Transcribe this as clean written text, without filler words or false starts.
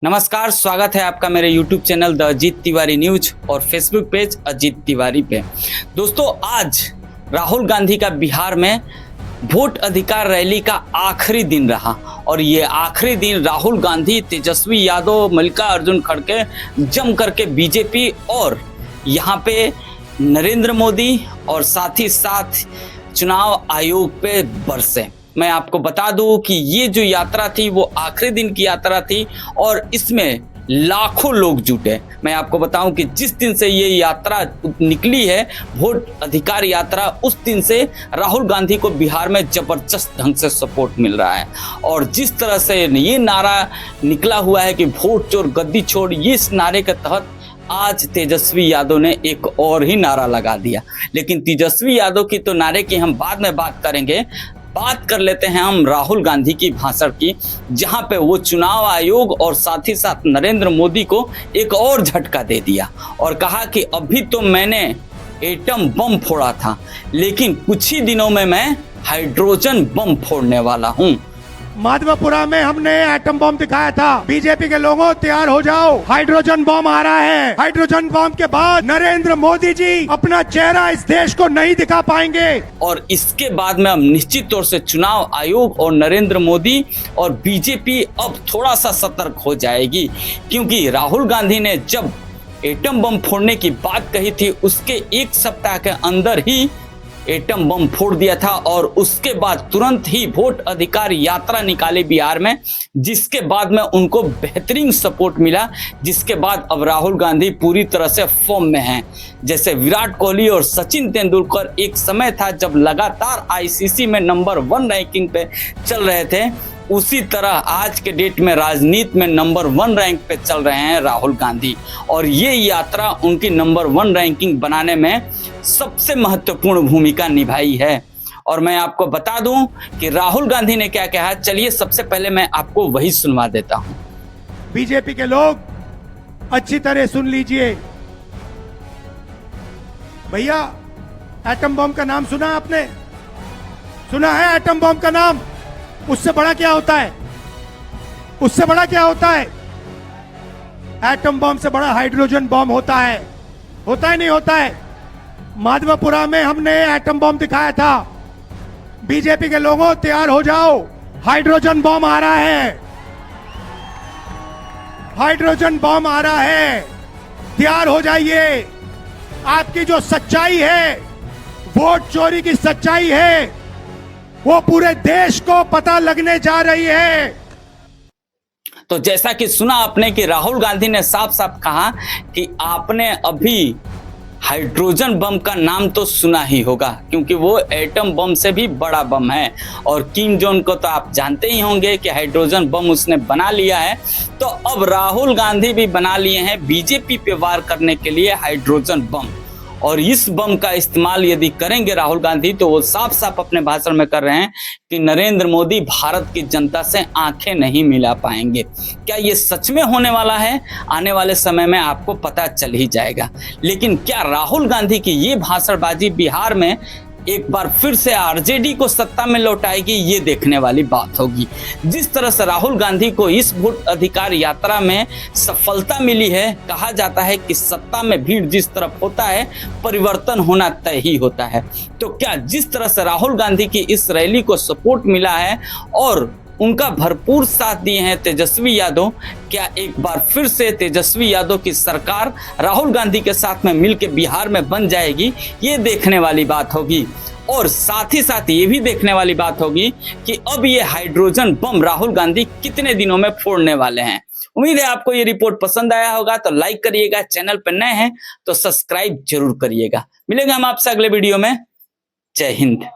नमस्कार, स्वागत है आपका मेरे YouTube channel the Ajit Tiwari news और फेसबुक पेज अजीत तिवारी पे। दोस्तों, आज राहुल गांधी का बिहार में वोट अधिकार रैली का आखिरी दिन रहा और ये आखिरी दिन राहुल गांधी, तेजस्वी यादव, मल्लिकार्जुन खड़गे जम करके बीजेपी और यहाँ पे नरेंद्र मोदी और साथ ही साथ चुनाव आयोग पे बरसे। मैं आपको बता दूं कि ये जो यात्रा थी वो आखिरी दिन की यात्रा थी और इसमें लाखों लोग जुटे। मैं आपको बताऊं कि जिस दिन से ये यात्रा निकली है, वोट अधिकार यात्रा, उस दिन से राहुल गांधी को बिहार में जबरदस्त ढंग से सपोर्ट मिल रहा है। और जिस तरह से ये नारा निकला हुआ है कि वोट चोर गद्दी छोड़, इस नारे के तहत आज तेजस्वी यादव ने एक और ही नारा लगा दिया। लेकिन तेजस्वी यादव की तो नारे की हम बाद में बात करेंगे। बात कर लेते हैं हम राहुल गांधी की भाषण की, जहां पे वो चुनाव आयोग और साथ ही साथ नरेंद्र मोदी को एक और झटका दे दिया और कहा कि अभी तो मैंने एटम बम फोड़ा था, लेकिन कुछ ही दिनों में मैं हाइड्रोजन बम फोड़ने वाला हूं। माधवपुरा में हमने एटम बम दिखाया था। बीजेपी के लोगों, तैयार हो जाओ, हाइड्रोजन बम आ रहा है। हाइड्रोजन बम के बाद नरेंद्र मोदी जी अपना चेहरा इस देश को नहीं दिखा पाएंगे। और इसके बाद में हम निश्चित तौर से चुनाव आयोग और नरेंद्र मोदी और बीजेपी अब थोड़ा सा सतर्क हो जाएगी, क्योंकि राहुल गांधी ने जब एटम बम फोड़ने की बात कही थी, उसके एक सप्ताह के अंदर ही एटम बम फोड़ दिया था और उसके बाद तुरंत ही वोट अधिकार यात्रा निकाली बिहार में, जिसके बाद में उनको बेहतरीन सपोर्ट मिला। जिसके बाद अब राहुल गांधी पूरी तरह से फॉर्म में हैं। जैसे विराट कोहली और सचिन तेंदुलकर एक समय था जब लगातार आईसीसी में नंबर 1 रैंकिंग पे चल रहे थे, उसी तरह आज के डेट में राजनीति में नंबर 1 रैंक पे चल रहे हैं राहुल गांधी। और ये यात्रा उनकी नंबर 1 रैंकिंग बनाने में सबसे महत्वपूर्ण भूमिका निभाई है। और मैं आपको बता दूं कि राहुल गांधी ने क्या कहा, चलिए सबसे पहले मैं आपको वही सुनवा देता हूं। बीजेपी के लोग अच्छी तरह सुन लीजिए। भैया, एटम बम का नाम सुना आपने? सुना है एटम बम का नाम? उससे बड़ा क्या होता है? उससे बड़ा क्या होता है? एटम बम से बड़ा हाइड्रोजन बम होता है। होता है नहीं होता है? माधवपुरा में हमने एटम बम दिखाया था। बीजेपी के लोगों, तैयार हो जाओ, हाइड्रोजन बम आ रहा है। हाइड्रोजन बम आ रहा है, तैयार हो जाइए। आपकी जो सच्चाई है, वोट चोरी की सच्चाई है, वो पूरे देश को पता लगने जा रही है। तो जैसा कि सुना आपने कि राहुल गांधी ने साफ साफ कहा कि आपने अभी हाइड्रोजन बम का नाम तो सुना ही होगा, क्योंकि वो एटम बम से भी बड़ा बम है। और किम जोंग को तो आप जानते ही होंगे कि हाइड्रोजन बम उसने बना लिया है। तो अब राहुल गांधी भी बना लिए हैं बीजेपी पे वार करने के लिए हाइड्रोजन बम। और इस बम का इस्तेमाल यदि करेंगे राहुल गांधी, तो वो साफ साफ अपने भाषण में कर रहे हैं कि नरेंद्र मोदी भारत की जनता से आंखें नहीं मिला पाएंगे। क्या ये सच में होने वाला है? आने वाले समय में आपको पता चल ही जाएगा। लेकिन क्या राहुल गांधी की ये भाषणबाजी बिहार में एक बार फिर से आरजेडी को सत्ता में लौटाएगी, ये देखने वाली बात होगी। जिस तरह से राहुल गांधी को इस वोट अधिकार यात्रा में सफलता मिली है, कहा जाता है कि सत्ता में भीड़ जिस तरफ होता है, परिवर्तन होना तय ही होता है। तो क्या जिस तरह से राहुल गांधी की इस रैली को सपोर्ट मिला है और उनका भरपूर साथ दिए हैं तेजस्वी यादव, क्या एक बार फिर से तेजस्वी यादव की सरकार राहुल गांधी के साथ में मिलकर बिहार में बन जाएगी, ये देखने वाली बात होगी। और साथ ही साथ ये भी देखने वाली बात होगी कि अब ये हाइड्रोजन बम राहुल गांधी कितने दिनों में फोड़ने वाले हैं। उम्मीद है आपको ये रिपोर्ट पसंद आया होगा, तो लाइक करिएगा, चैनल पर नए हैं तो सब्सक्राइब जरूर करिएगा। मिलेंगे हम आपसे अगले वीडियो में। जय हिंद।